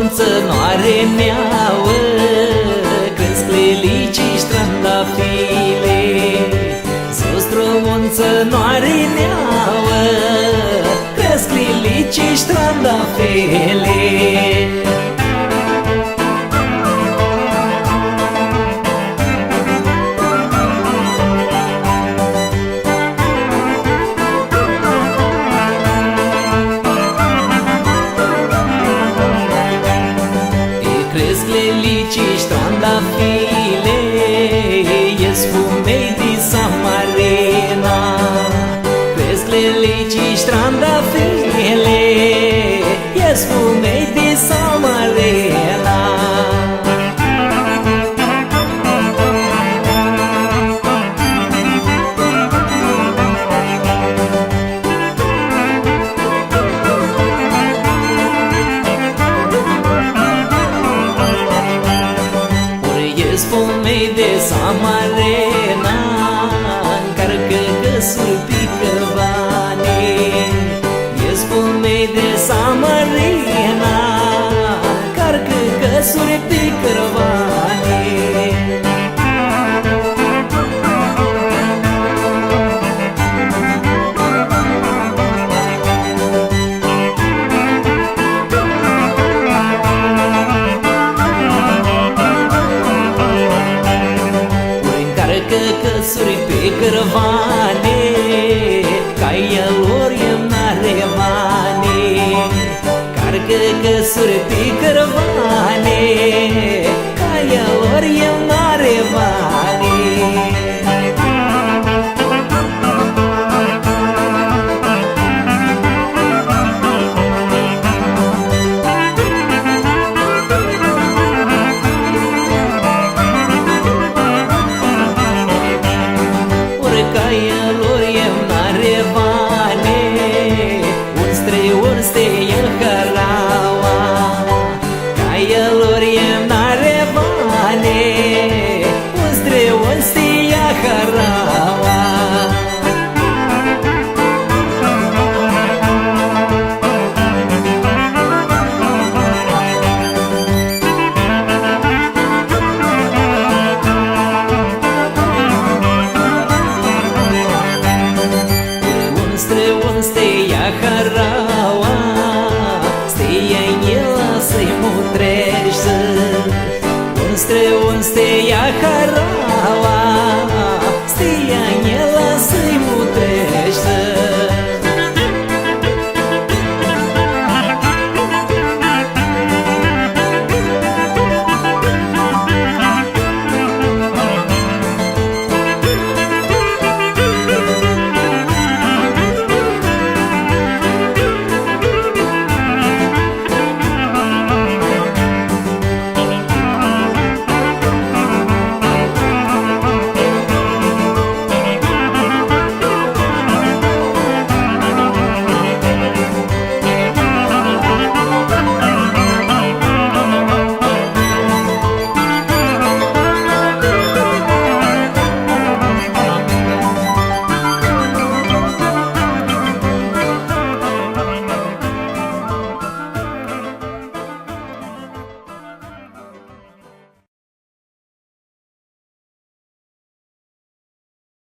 munțănoare neauă, cresc lelicii strandafile. Zostru munțănoare neauă, cresc lelicii strandafile. Cresc lelicii strandafile, ies fumei din Samarena. Cresc lelicii strandafile, ies fumei din Samarena. Spumei de Samarena, încarcă găsuri picăvane. E spumei de Samarena, încarcă găsuri picăvane. Căsuri pe cărvane, caia lor n-are bani. Carcă căsuri pe cărvane, caia lor n-are bani. Caia lor n-are bani, un străin se ia haraua. Caia lor n-are bani, un străin se ia haraua. Un steia haraua, steia în el să-i mutrește. Un steia haraua,